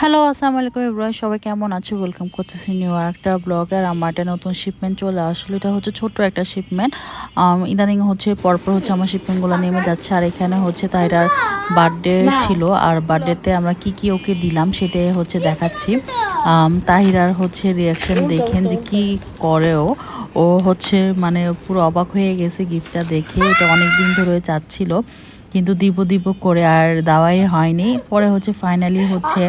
Hello, আসসালামু আলাইকুম everyone, সবাই কেমন আছে? ওয়েলকাম করতেছি নিউ একটা ব্লগে। আর আমার একটা নতুন শিপমেন্ট চলে আসলো। এটা হচ্ছে ছোট্ট একটা শিপমেন্ট। ইদানিং হচ্ছে পরপর হচ্ছে আমার শিপমেন্টগুলো নেমে যাচ্ছে। আর এখানে হচ্ছে তাইরার বার্থডে ছিল, আর বার্থডেতে আমরা কি কি ওকে দিলাম সেটাই হচ্ছে দেখাচ্ছি। তাহিরার হচ্ছে রিয়াকশন দেখেন যে কি করে ও। ও হচ্ছে মানে পুরো অবাক হয়ে গেছে গিফটটা দেখে। এটা অনেক দিন ধরে চাচ্ছিল, কিন্তু দিব দিব করে আর দেওয়াই হয়নি। পরে হচ্ছে ফাইনালি হচ্ছে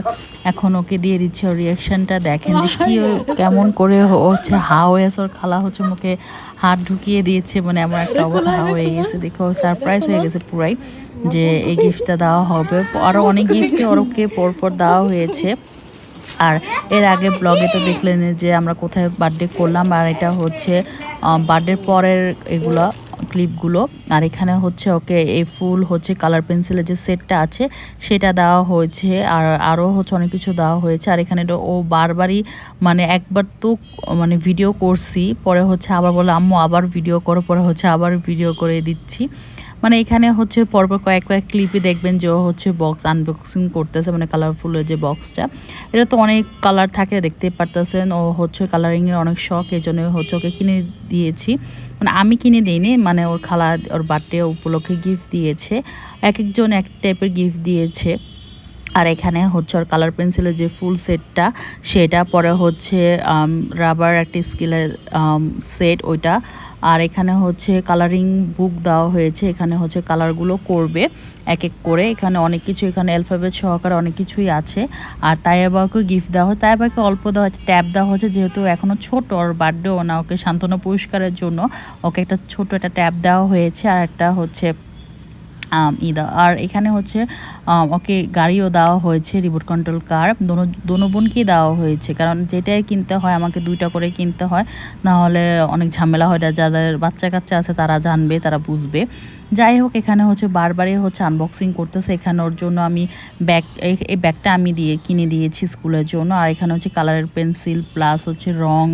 এখন ওকে দিয়ে দিচ্ছে। ওর রিয়াকশনটা দেখেন যে কি কেমন করে হচ্ছে হা হয়ে আছে। ওর খালা হচ্ছে মুখে হাত ঢুকিয়ে দিয়েছে, মানে এমন একটা অবস্থা হা হয়ে গেছে। দেখে ও সারপ্রাইজ হয়ে গেছে পুরাই যে এই গিফটটা দেওয়া হবে। আরও অনেক গিফটই ওরকে পরপর দেওয়া হয়েছে। আর এর আগে ব্লগে তো দেখলেন যে আমরা কোথায় বার্থডে করলাম, আর এটা হচ্ছে বার্থডের পরের এগুলো ক্লিপগুলো। আর এখানে হচ্ছে ওকে এই ফুল হচ্ছে কালার পেন্সিলের যে সেটটা আছে সেটা দেওয়া হয়েছে, আর আরও হচ্ছে অনেক কিছু দেওয়া হয়েছে। আর এখানে ও বারবারই মানে একবার তো মানে ভিডিও করছি, পরে হচ্ছে আবার বলে আম্মু আবার ভিডিও করো, পরে হচ্ছে আবার ভিডিও করে দিচ্ছি। মানে এখানে হচ্ছে পরপর কয়েক ক্লিপে দেখবেন যে ও হচ্ছে বক্স আনবক্সিং করতেছে, মানে কালারফুলের যে বক্সটা। এটা তো অনেক কালার থাকে, দেখতে পারতেছেন। ও হচ্ছে কালারিংয়ের অনেক শখ, এই জন্য হচ্ছে ওকে কিনে দিয়েছি। মানে আমি কিনে দিইনি, মানে ওর খালা ওর বার্থডে উপলক্ষে গিফট দিয়েছে। এক একজন এক টাইপের গিফট দিয়েছে। আর এখানে হচ্ছে ওর কালার পেন্সিলের যে ফুল সেটটা সেটা, পরে হচ্ছে রাবার একটা স্কেলের সেট ওইটা। আর এখানে হচ্ছে কালারিং বুক দেওয়া হয়েছে, এখানে হচ্ছে কালারগুলো করবে এক এক করে। এখানে অনেক কিছু, এখানে অ্যালফাবেট সহকারে অনেক কিছুই আছে। আর তাইবাকে গিফট দেওয়া হয়, তাইবাকে অল্প দেওয়া হচ্ছে, ট্যাব দেওয়া হচ্ছে, যেহেতু এখনও ছোট, ওর বার্থডেও না, ওকে সান্ত্বনা পুরস্কারের জন্য ওকে একটা ছোট একটা ট্যাব দেওয়া হয়েছে। আর একটা হচ্ছে আর এখানে হচ্ছে ওকে গাড়িও দেওয়া হয়েছে, রিমোট কন্ট্রোল কার। দোনো বোনকেই দেওয়া হয়েছে, কারণ যেটাই কিনতে হয় আমাকে দুইটা করে কিনতে হয়, না হলে অনেক ঝামেলা হয়। যাদের বাচ্চা কাচ্চা আছে তারা জানবে, তারা বুঝবে। যাই হোক, এখানে হচ্ছে বারবারই হচ্ছে আনবক্সিং করতেছে। এখানে ওর জন্য আমি ব্যাগ, এই ব্যাগটা আমি কিনে দিয়েছি স্কুলের জন্য। আর এখানে হচ্ছে কালারের পেন্সিল প্লাস হচ্ছে রং,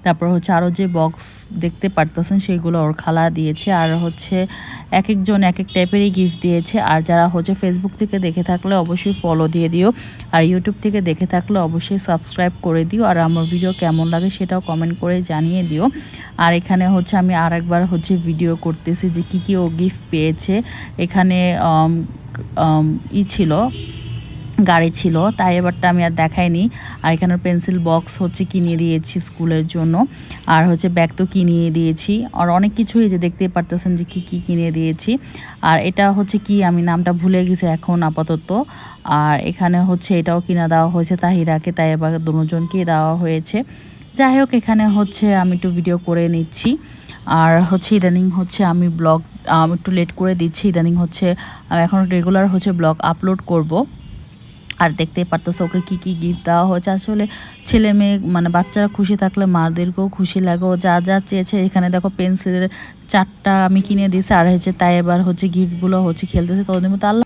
তারপর হচ্ছে আরও যে বক্স দেখতে পারতেছেন সেগুলো ওর খালা দিয়েছে। আর হচ্ছে এক একজন এক এক টাইপেরই গিফট দিয়েছে। আর যারা হচ্ছে ফেসবুক থেকে দেখে থাকলে অবশ্যই ফলো দিয়ে দিও, আর ইউটিউব থেকে দেখে থাকলে অবশ্যই সাবস্ক্রাইব করে দিও। আর আমার ভিডিও কেমন লাগে সেটাও কমেন্ট করে জানিয়ে দিও। আর এখানে হচ্ছে আমি আরেকবার হচ্ছে ভিডিও করতেছি যে কী ও গিফট পেয়েছে। এখানে ছিল, গাড়ি ছিল, তাই এবারটা আমি আর দেখাইনি। আর এখানে পেন্সিল বক্স হচ্ছে কিনে দিয়েছি স্কুলের জন্য। আর হচ্ছে ব্যাগ তো কিনিয়ে দিয়েছি। আর অনেক কিছুই যে দেখতেই পারতেছেন যে কী কিনে দিয়েছি। আর এটা হচ্ছে কি, আমি নামটা ভুলে গেছি এখন আপাতত। আর এখানে হচ্ছে এটাও কিনা দেওয়া হয়েছে তাহিরাকে, তাই এবার দুজনকেই দেওয়া হয়েছে। যাই হোক, এখানে হচ্ছে আমি একটু ভিডিও করে নিচ্ছি। আর হচ্ছে ইদানিং হচ্ছে আমি ব্লগ একটু লেট করে দিচ্ছি। ইদানিং হচ্ছে এখন রেগুলার হচ্ছে ব্লগ আপলোড করব। আর দেখতেই পারতেছে ওকে কী কী গিফট দেওয়া হয়েছে। আসলে ছেলে মেয়ে মানে বাচ্চারা খুশি থাকলে মাদেরকেও খুশি লাগে। ও যা যা চেয়েছে, এখানে দেখো পেন্সিলের 4টা আমি কিনে দিয়েছি। আর হচ্ছে তাই এবার হচ্ছে গিফটগুলো হচ্ছে খেলতেছে। তো ওদের মতো আল্লাহ।